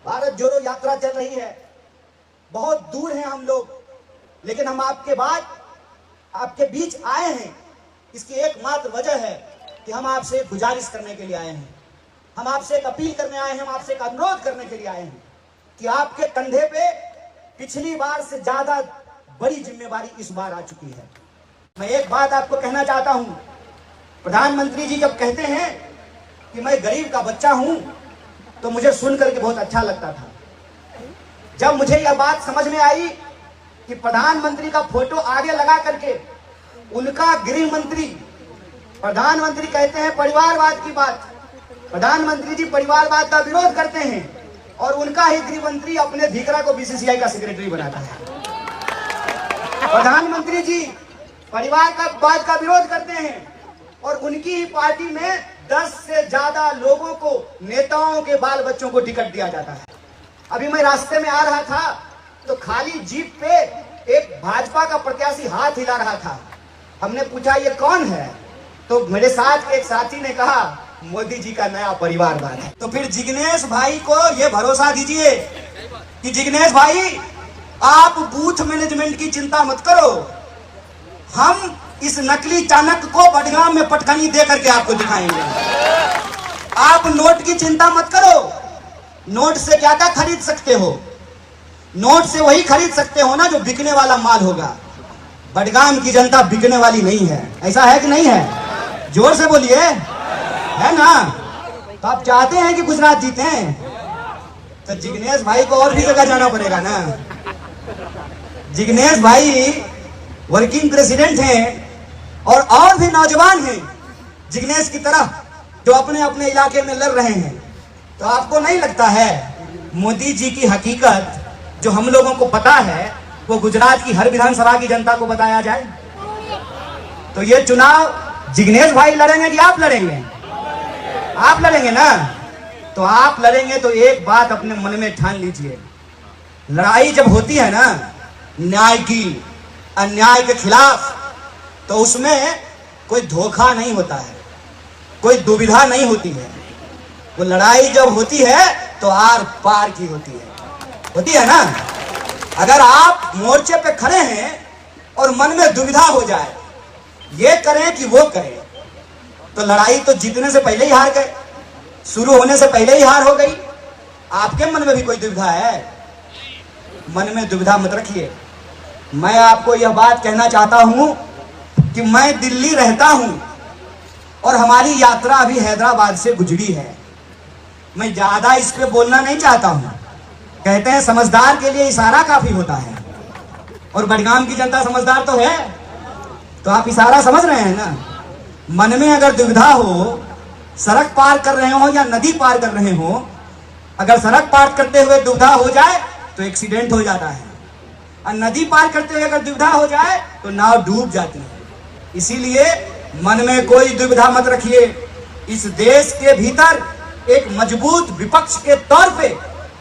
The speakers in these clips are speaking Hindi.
भारत जोड़ो यात्रा चल रही है, बहुत दूर हैं हम लोग, लेकिन हम आपके बाद आपके बीच आए हैं। इसकी एकमात्र वजह है कि हम आपसे एक गुजारिश करने के लिए आए हैं, हम आपसे एक अपील करने आए हैं, हम आपसे एक अनुरोध करने के लिए आए हैं कि आपके कंधे पे पिछली बार से ज्यादा बड़ी जिम्मेवारी इस बार आ चुकी है। मैं एक बात आपको कहना चाहता हूं, प्रधानमंत्री जी जब कहते हैं कि मैं गरीब का बच्चा हूं, तो मुझे सुन करके बहुत अच्छा लगता था। जब मुझे यह बात समझ में आई कि प्रधानमंत्री का फोटो आगे लगा करके उनका गृह मंत्री, प्रधानमंत्री कहते हैं परिवारवाद की बात, प्रधानमंत्री जी परिवारवाद का विरोध करते हैं और उनका ही गृह मंत्री अपने धीकरा को बीसीसीआई का सेक्रेटरी बनाता है। प्रधानमंत्री जी परिवारवाद का विरोध करते हैं और उनकी ही पार्टी में 10 से ज्यादा लोगों को, नेताओं के बाल बच्चों को टिकट दिया जाता है। अभी मैं रास्ते में आ रहा था तो खाली जीप पे एक भाजपा का प्रत्याशी हाथ हिला रहा था। हमने पूछा ये कौन है, तो मेरे साथ के एक साथी ने कहा मोदी जी का नया परिवारवाद है। तो फिर जिग्नेश भाई को ये भरोसा दीजिए कि जिग्नेश भाई आप बूथ मैनेजमेंट की चिंता मत करो, हम इस नकली चाणक्य को बडगाम में पटखनी दे करके आपको दिखाएंगे। आप नोट की चिंता मत करो, नोट से क्या क्या खरीद सकते हो, नोट से वही खरीद सकते हो ना जो बिकने वाला माल होगा। बडगाम की जनता बिकने वाली नहीं है, ऐसा है कि नहीं है? जोर से बोलिए, है ना? तो आप चाहते हैं कि गुजरात जीते हैं, तो जिग्नेश भाई को और भी जगह जाना पड़ेगा ना। जिग्नेश भाई वर्किंग प्रेसिडेंट हैं और भी नौजवान हैं जिग्नेश की तरह जो अपने अपने इलाके में लड़ रहे हैं। तो आपको नहीं लगता है मोदी जी की हकीकत जो हम लोगों को पता है वो गुजरात की हर विधानसभा की जनता को बताया जाए? तो ये चुनाव जिग्नेश भाई लड़ेंगे कि आप लड़ेंगे? आप लड़ेंगे ना। तो आप लड़ेंगे तो एक बात अपने मन में ठान लीजिए, लड़ाई जब होती है ना न्याय की, अन्याय के खिलाफ, तो उसमें कोई धोखा नहीं होता है, कोई दुविधा नहीं होती है। वो लड़ाई जब होती है तो आर पार की होती है ना। अगर आप मोर्चे पे खड़े हैं और मन में दुविधा हो जाए, ये करें कि वो करें, तो लड़ाई तो जीतने से पहले ही हार गए, शुरू होने से पहले ही हार हो गई। आपके मन में भी कोई दुविधा है? मन में दुविधा मत रखिए। मैं आपको यह बात कहना चाहता हूं कि मैं दिल्ली रहता हूं और हमारी यात्रा अभी हैदराबाद से गुजरी है। मैं ज्यादा इस पे बोलना नहीं चाहता हूं, कहते हैं समझदार के लिए इशारा काफी होता है, और बडगाम की जनता समझदार तो है, तो आप इशारा समझ रहे हैं ना। मन में अगर दुविधा हो, सड़क पार कर रहे हो या नदी पार कर रहे हो, अगर सड़क पार करते हुए दुविधा हो जाए तो एक्सीडेंट हो जाता है, और नदी पार करते हुए अगर दुविधा हो जाए तो नाव डूब जाती है। इसीलिए मन में कोई दुविधा मत रखिए। इस देश के भीतर एक मजबूत विपक्ष के तौर पे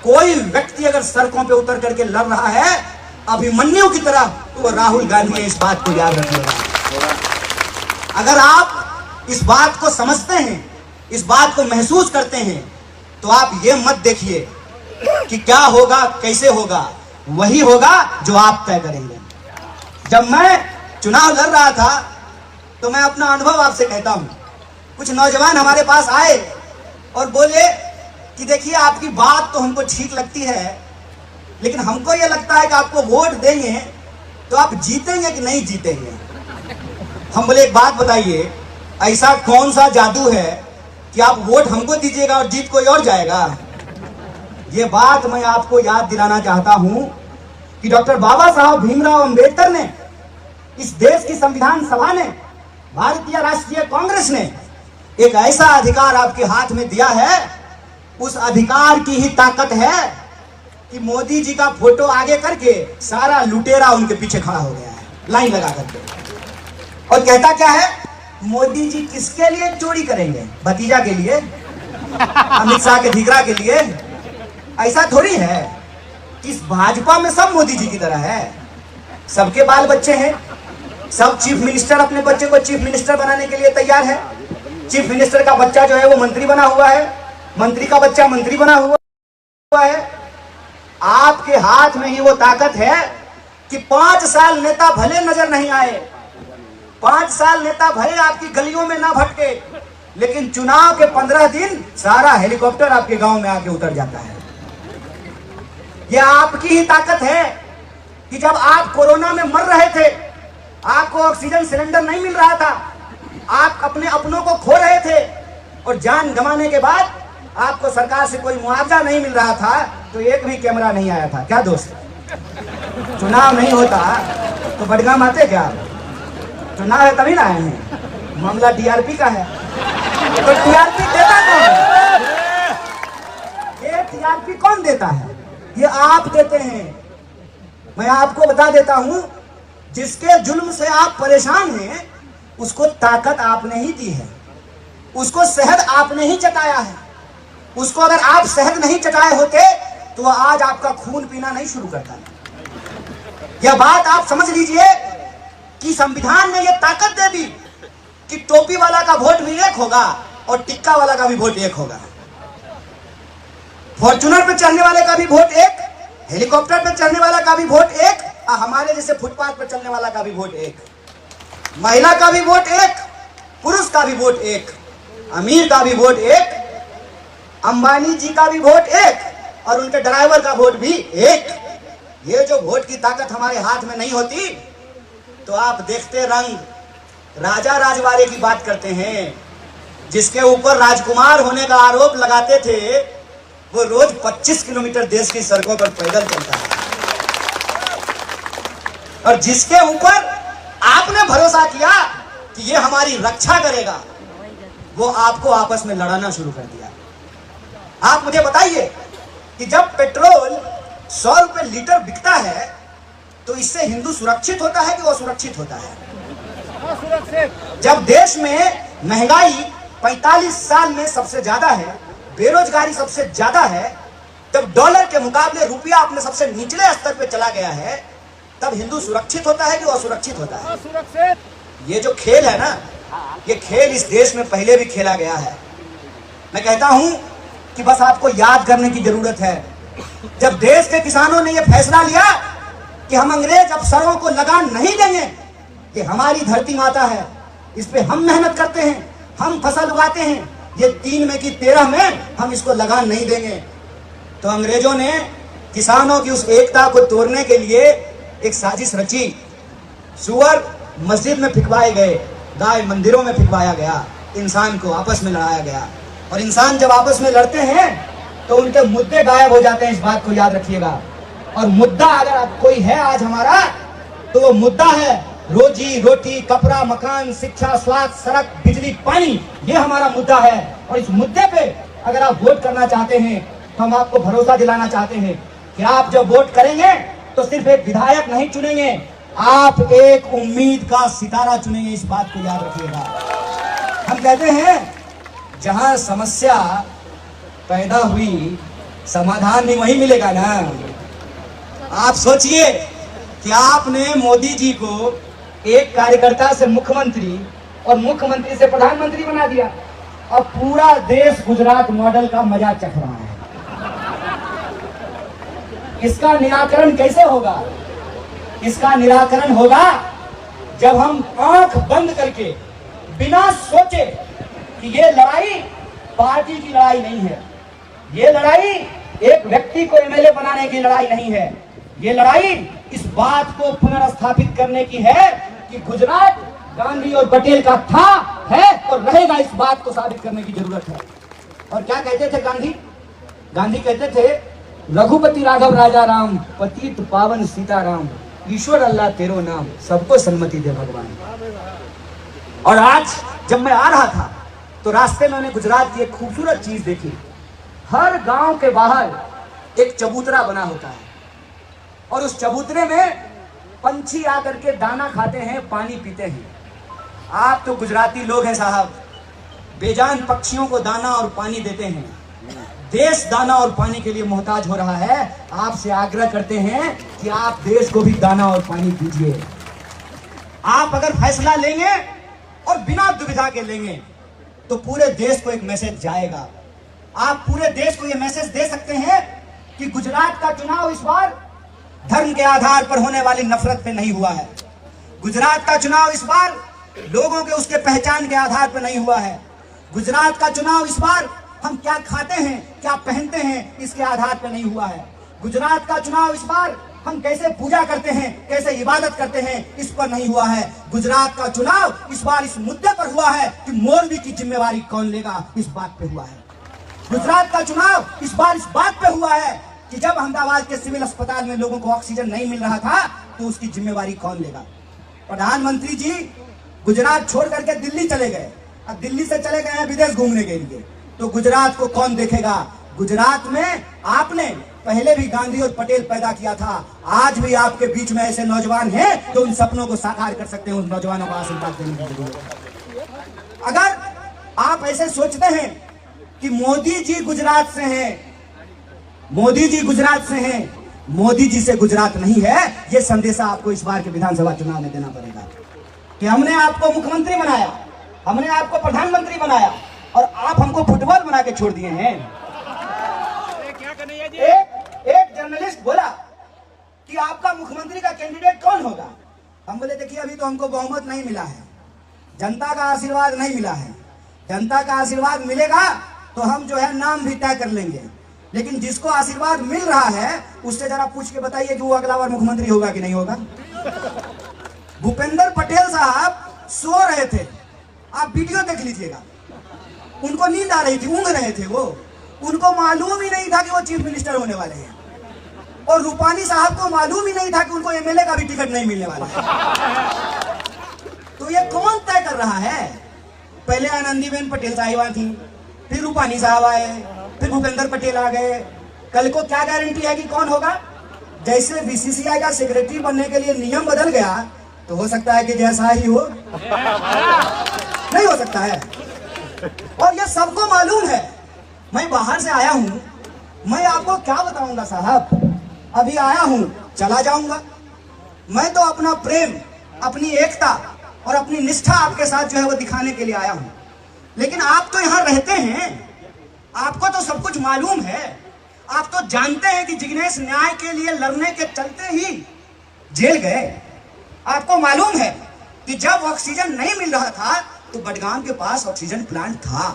कोई व्यक्ति अगर सड़कों पे उतर करके लड़ रहा है अभिमन्यु की तरह, तो वो राहुल गांधी है। इस बात को याद रखिएगा। अगर आप इस बात को समझते हैं, इस बात को महसूस करते हैं, तो आप ये मत देखिए कि क्या होगा कैसे होगा, वही होगा जो आप तय करेंगे। जब मैं चुनाव लड़ रहा था तो मैं अपना अनुभव आपसे कहता हूं। कुछ नौजवान हमारे पास आए और बोले कि देखिए आपकी बात तो हमको ठीक लगती है, लेकिन हमको यह लगता है कि आपको वोट देंगे तो आप जीतेंगे कि नहीं जीतेंगे। हम बोले एक बात बताइए, ऐसा कौन सा जादू है कि आप वोट हमको दीजिएगा और जीत कोई और जाएगा? ये बात मैं आपको याद दिलाना चाहता हूं कि डॉक्टर बाबा साहब भीमराव अंबेडकर ने, इस देश की संविधान सभा ने, भारतीय राष्ट्रीय कांग्रेस ने एक ऐसा अधिकार आपके हाथ में दिया है, उस अधिकार की ही ताकत है कि मोदी जी का फोटो आगे करके सारा लुटेरा उनके पीछे खड़ा हो गया है लाइन लगा करके, और कहता क्या है, मोदी जी किसके लिए चोरी करेंगे? भतीजा के लिए, अमित शाह के धीकरा के लिए? ऐसा थोड़ी है। इस भाजपा में सब मोदी जी की तरह है, सबके बाल बच्चे हैं, सब चीफ मिनिस्टर अपने बच्चे को चीफ मिनिस्टर बनाने के लिए तैयार है। चीफ मिनिस्टर का बच्चा जो है वो मंत्री बना हुआ है, मंत्री का बच्चा मंत्री बना हुआ है, आपके हाथ में ही वो ताकत है कि 5 साल नेता भले नजर नहीं आए, 5 साल नेता भले आपकी गलियों में ना भटके, लेकिन चुनाव के 15 दिन सारा हेलीकॉप्टर आपके गांव में आके उतर जाता है। यह आपकी ही ताकत है कि जब आप कोरोना में मर रहे थे, आपको ऑक्सीजन सिलेंडर नहीं मिल रहा था, आप अपने अपनों को खो रहे थे और जान गंवाने के बाद आपको सरकार से कोई मुआवजा नहीं मिल रहा था, तो एक भी कैमरा नहीं आया था। क्या दोस्त, चुनाव नहीं होता तो बडगाम आते क्या? चुनाव है तभी ना आए हैं। मामला टीआरपी का है, तो टीआरपी देता कौन? ये टीआरपी कौन देता है? ये आप देते हैं। मैं आपको बता देता हूं, जिसके जुल्म से आप परेशान हैं, उसको ताकत आपने ही दी है, उसको शहद आपने ही चटाया है। उसको अगर आप शहद नहीं चटाए होते तो वह आज आपका खून पीना नहीं शुरू करता। यह बात आप समझ लीजिए कि संविधान ने यह ताकत दे दी कि टोपी वाला का वोट भी एक होगा और टिक्का वाला का भी वोट एक होगा, फॉर्च्यूनर पे चढ़ने वाले का भी वोट एक, हेलीकॉप्टर पे चढ़ने वाला का भी वोट एक, और हमारे जैसे फुटपाथ पर चलने वाला का भी वोट एक, महिला का भी वोट एक, पुरुष का भी वोट एक, अमीर का भी वोट एक, अंबानी जी का भी वोट एक और उनके ड्राइवर का वोट भी एक। ये जो वोट की ताकत हमारे हाथ में नहीं होती तो आप देखते रंग राजा राजवाड़े की बात करते हैं, जिसके ऊपर राजकुमार होने का आरोप लगाते थे, वो रोज 25 किलोमीटर देश की सड़कों पर पैदल चलता है। और जिसके ऊपर आपने भरोसा किया कि ये हमारी रक्षा करेगा, वो आपको आपस में लड़ाना शुरू कर दिया। आप मुझे बताइए कि जब पेट्रोल 100 रुपए लीटर बिकता है तो इससे हिंदू सुरक्षित होता है कि असुरक्षित होता है? जब देश में महंगाई 45 साल में सबसे ज्यादा है, बेरोजगारी सबसे ज्यादा है, जब डॉलर के मुकाबले रुपया अपने सबसे निचले स्तर पे चला गया है, तब हिंदू सुरक्षित होता है कि असुरक्षित होता है? ये जो खेल है ना, ये खेल इस देश में पहले भी खेला गया है। मैं कहता हूं कि बस आपको याद करने की जरूरत है। जब देश के किसानों ने यह फैसला लिया कि हम अंग्रेज अफसरों को लगान नहीं देंगे, कि हमारी धरती माता है, इस पे हम मेहनत करते हैं, हम फसल उगाते हैं, ये 3 में की 13 में हम इसको लगान नहीं देंगे, तो अंग्रेजों ने किसानों की उस एकता को तोड़ने के लिए एक साजिश रची। सुअर मस्जिद में फिकवाए गए, गाय मंदिरों में फिकवाया गया, इंसान को आपस में लड़ाया गया। और इंसान जब आपस में लड़ते हैं तो उनके मुद्दे गायब हो जाते हैं, इस बात को याद रखिएगा। और मुद्दा अगर कोई है आज हमारा, तो वो मुद्दा है रोजी रोटी, कपड़ा, मकान, शिक्षा, स्वास्थ्य, सड़क, बिजली, पानी। ये हमारा मुद्दा है। और इस मुद्दे पे अगर आप वोट करना चाहते हैं तो हम आपको भरोसा दिलाना चाहते हैं कि आप जब वोट करेंगे तो सिर्फ एक विधायक नहीं चुनेंगे, आप एक उम्मीद का सितारा चुनेंगे। इस बात को याद रखिएगा। हम कहते हैं जहां समस्या पैदा हुई, समाधान भी वही मिलेगा ना। आप सोचिए कि आपने मोदी जी को एक कार्यकर्ता से मुख्यमंत्री और मुख्यमंत्री से प्रधानमंत्री बना दिया, अब पूरा देश गुजरात मॉडल का मजा चख रहा है। इसका निराकरण कैसे होगा? इसका निराकरण होगा जब हम आंख बंद करके बिना सोचे कि ये लड़ाई पार्टी की लड़ाई नहीं है, ये लड़ाई एक व्यक्ति को एमएलए बनाने की लड़ाई नहीं है, ये लड़ाई इस बात को पुनर्स्थापित करने की है कि गुजरात गांधी और पटेल का था, है और रहेगा। इस बात को साबित करने की जरूरत है। और क्या कहते थे गांधी? गांधी कहते थे, रघुपति राघव राजा राम, पतित पावन सीताराम, ईश्वर अल्लाह तेरो नाम, सबको सन्मति दे भगवान। और आज जब मैं आ रहा था तो रास्ते में मैंने गुजरात की एक खूबसूरत चीज देखी। हर गांव के बाहर एक चबूतरा बना होता है और उस चबूतरे में पंछी आकर के दाना खाते हैं, पानी पीते हैं। आप तो गुजराती लोग हैं साहब, बेजान पक्षियों को दाना और पानी देते हैं। देश दाना और पानी के लिए मोहताज हो रहा है। आपसे आग्रह करते हैं कि आप देश को भी दाना और पानी दीजिए। आप अगर फैसला लेंगे और बिना दुविधा के लेंगे तो पूरे देश को एक मैसेज जाएगा। आप पूरे देश को ये मैसेज दे सकते हैं कि गुजरात का चुनाव इस बार धर्म के आधार पर होने वाली नफरत पे नहीं हुआ है। गुजरात का चुनाव इस बार लोगों के उसके पहचान के आधार पर नहीं हुआ है। गुजरात का चुनाव इस बार हम क्या खाते हैं, क्या पहनते हैं, इसके आधार पर नहीं हुआ है। गुजरात का चुनाव इस बार हम कैसे पूजा करते हैं, कैसे इबादत करते हैं, इस पर नहीं हुआ है। गुजरात का चुनाव इस बार इस मुद्दे पर हुआ है कि मौलवी की जिम्मेवारी कौन लेगा, इस बात पे हुआ है। गुजरात का चुनाव इस बार इस बात पे हुआ है कि जब अहमदाबाद के सिविल अस्पताल में लोगों को ऑक्सीजन नहीं मिल रहा था तो उसकी जिम्मेवारी कौन लेगा। प्रधानमंत्री जी गुजरात छोड़ करके दिल्ली चले गए, अब दिल्ली से चले गए हैं विदेश घूमने के लिए, तो गुजरात को कौन देखेगा। गुजरात में आपने पहले भी गांधी और पटेल पैदा किया था, आज भी आपके बीच में ऐसे नौजवान हैं जो उन सपनों को साकार कर सकते हैं। उन नौजवानों को आशीर्वाद देने की जरूरत है। अगर आप ऐसे सोचते हैं कि मोदी जी गुजरात से हैं, मोदी जी गुजरात से हैं, मोदी जी से गुजरात नहीं है, ये संदेशा आपको इस बार के विधानसभा चुनाव में देना पड़ेगा कि हमने आपको मुख्यमंत्री बनाया, हमने आपको प्रधानमंत्री बनाया और आप हमको फुटबॉल बना के छोड़ दिए हैं। एक जर्नलिस्ट बोला कि आपका मुख्यमंत्री का कैंडिडेट कौन होगा। हम बोले देखिए अभी तो हमको बहुमत नहीं मिला है, जनता का आशीर्वाद नहीं मिला है। जनता का आशीर्वाद मिलेगा तो हम जो है नाम भी तय कर लेंगे, लेकिन जिसको आशीर्वाद मिल रहा है उससे जरा पूछ के बताइए कि वो अगला बार मुख्यमंत्री होगा कि नहीं होगा। भूपेंद्र पटेल साहब सो रहे थे, आप वीडियो देख लीजिएगा, उनको नींद आ रही थी, ऊँघ रहे थे वो, उनको मालूम ही नहीं था कि वो चीफ मिनिस्टर होने वाले हैं। और रूपानी साहब को मालूम ही नहीं था कि उनको एमएलए का भी टिकट नहीं मिलने वाला है। तो ये कौन तय कर रहा है। पहले आनंदीबेन पटेल साहिबा थी, फिर रूपानी साहब आए, फिर भूपेंद्र पटेल आ गए। कल को क्या गारंटी है कि कौन होगा। जैसे बीसीसीआई का सेक्रेटरी बनने के लिए नियम बदल गया तो हो सकता है कि जैसा ही हो, नहीं हो सकता है। और ये सबको मालूम है। मैं बाहर से आया हूं, मैं आपको क्या बताऊंगा साहब, अभी आया हूं चला जाऊंगा। मैं तो अपना प्रेम, अपनी एकता और अपनी निष्ठा आपके साथ जो है वो दिखाने के लिए आया हूं। लेकिन आप तो यहां रहते हैं, आपको तो सब कुछ मालूम है। आप तो जानते हैं कि जिग्नेश न्याय के लिए लड़ने के चलते ही जेल गए। आपको मालूम है कि जब ऑक्सीजन नहीं मिल रहा था तो बडगाम के पास ऑक्सीजन प्लांट था।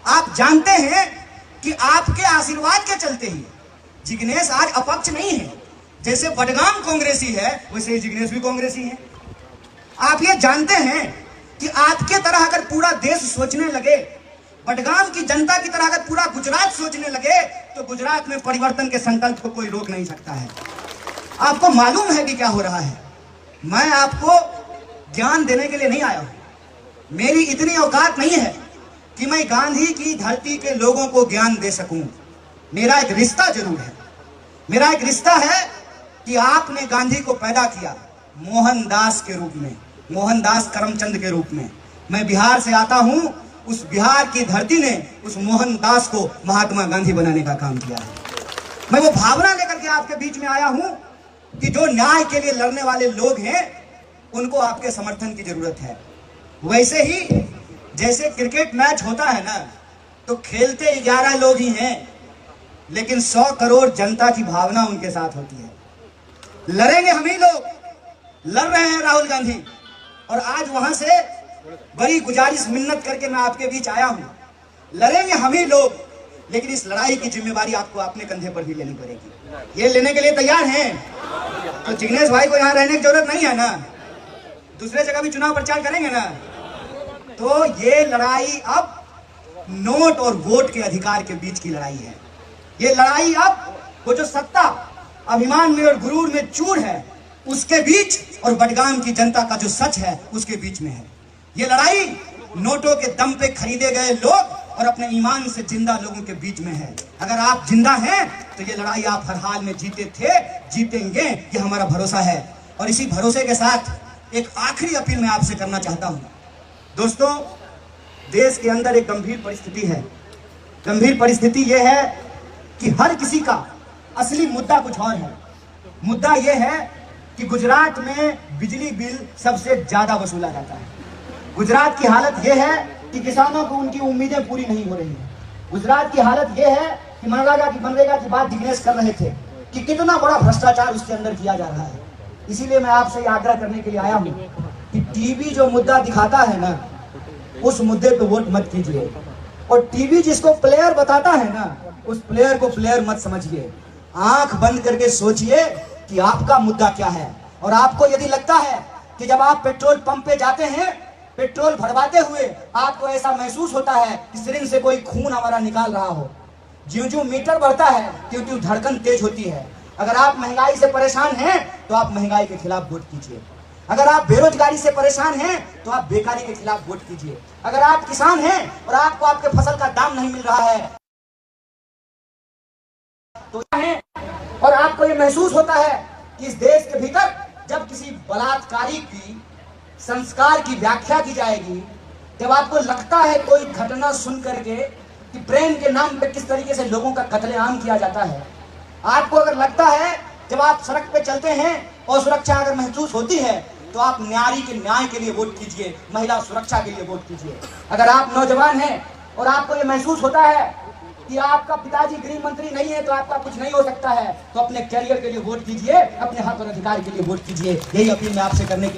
आप जानते हैं कि आपके आशीर्वाद के चलते ही जिग्नेश आज अपक्ष नहीं है। जैसे बडगाम कांग्रेसी है वैसे ही जिग्नेश भी कांग्रेसी है। आप ये जानते हैं कि आपके तरह अगर पूरा देश सोचने लगे, बडगाम की जनता की तरह अगर पूरा गुजरात सोचने लगे तो गुजरात में परिवर्तन के संकल्प को कोई रोक नहीं सकता है। आपको मालूम है कि क्या हो रहा है। मैं आपको ज्ञान देने के लिए नहीं आया हूं। मेरी इतनी औकात नहीं है कि मैं गांधी की धरती के लोगों को ज्ञान दे सकूं। मेरा एक रिश्ता जरूर है। मेरा एक रिश्ता है कि आपने गांधी को पैदा किया मोहनदास के रूप में, मोहनदास करमचंद के रूप में। मैं बिहार से आता हूं, उस बिहार की धरती ने उस मोहनदास को महात्मा गांधी बनाने का काम किया है। मैं वो भावना लेकर के आपके बीच में आया हूं कि जो न्याय के लिए लड़ने वाले लोग हैं उनको आपके समर्थन की जरूरत है। वैसे ही जैसे क्रिकेट मैच होता है ना, तो खेलते 11 लोग ही हैं, लेकिन 100 करोड़ जनता की भावना उनके साथ होती है। लड़ेंगे हम ही लोग, लड़ रहे हैं राहुल गांधी। और आज वहां से बड़ी गुजारिश मिन्नत करके मैं आपके बीच आया हूं। लड़ेंगे हम ही लोग, लेकिन इस लड़ाई की जिम्मेवारी आपको अपने कंधे पर भी लेनी पड़ेगी। ये लेने के लिए तैयार हैं तो जिग्नेश भाई को यहाँ रहने की जरूरत नहीं है ना, दूसरे जगह भी चुनाव प्रचार करेंगे ना। तो ये लड़ाई अब नोट और वोट के अधिकार के बीच की लड़ाई है। ये लड़ाई अब वो जो सत्ता, अभिमान में और गुरूर में चूर है उसके बीच और बडगाम की जनता का जो सच है उसके बीच में है। ये लड़ाई नोटों के दम पे खरीदे गए लोग और अपने ईमान से जिंदा लोगों के बीच में है। अगर आप जिंदा हैं तो ये लड़ाई आप हर हाल में जीते थे, जीतेंगे, ये हमारा भरोसा है। और इसी भरोसे के साथ एक आखिरी अपील मैं आपसे करना चाहता हूं। दोस्तों, देश के अंदर एक गंभीर परिस्थिति है। गंभीर परिस्थिति यह है कि हर किसी का असली मुद्दा कुछ और है। मुद्दा यह है कि गुजरात में बिजली बिल सबसे ज्यादा वसूला जाता है। गुजरात की हालत यह है कि किसानों को उनकी उम्मीदें पूरी नहीं हो रही हैं। गुजरात की हालत यह है कि मनरेगा की बात जिग्नेश कर रहे थे कि कितना बड़ा भ्रष्टाचार उसके अंदर किया जा रहा है। इसीलिए मैं आपसे ये आग्रह करने के लिए आया हूँ कि टीवी जो मुद्दा दिखाता है ना, उस मुद्दे पे वोट मत कीजिए, और टीवी जिसको प्लेयर बताता है ना, उस प्लेयर को प्लेयर मत समझिए। आंख बंद करके सोचिए कि आपका मुद्दा क्या है। और आपको यदि लगता है कि जब आप पेट्रोल पंप पे जाते हैं, पेट्रोल भरवाते हुए आपको ऐसा महसूस होता है कि सिरिंज से कोई खून हमारा निकाल रहा हो, ज्यों-ज्यों मीटर बढ़ता है त्यों-त्यों धड़कन तेज होती है। अगर आप महंगाई से परेशान हैं तो आप महंगाई के खिलाफ वोट कीजिए। अगर आप बेरोजगारी से परेशान हैं तो आप बेकारी के खिलाफ वोट कीजिए। अगर आप किसान हैं और आपको आपके फसल का दाम नहीं मिल रहा है तो है, और आपको ये महसूस होता है कि इस देश के भीतर जब किसी बलात्कारी की संस्कार की व्याख्या की जाएगी, जब आपको लगता है कोई घटना सुन करके कि प्रेम के नाम पे किस तरीके से लोगों का कत्लेआम किया जाता है, आपको अगर लगता है, जब आप सड़क पे चलते हैं और सुरक्षा अगर महसूस होती है, तो आप नारी के न्याय के लिए वोट कीजिए, महिला सुरक्षा के लिए वोट कीजिए। अगर आप नौजवान हैं और आपको ये महसूस होता है कि आपका पिताजी गृह मंत्री नहीं है तो आपका कुछ नहीं हो सकता है, तो अपने कैरियर के लिए वोट कीजिए, अपने हक और अधिकार के लिए वोट कीजिए। यही अपील मैं आपसे करने की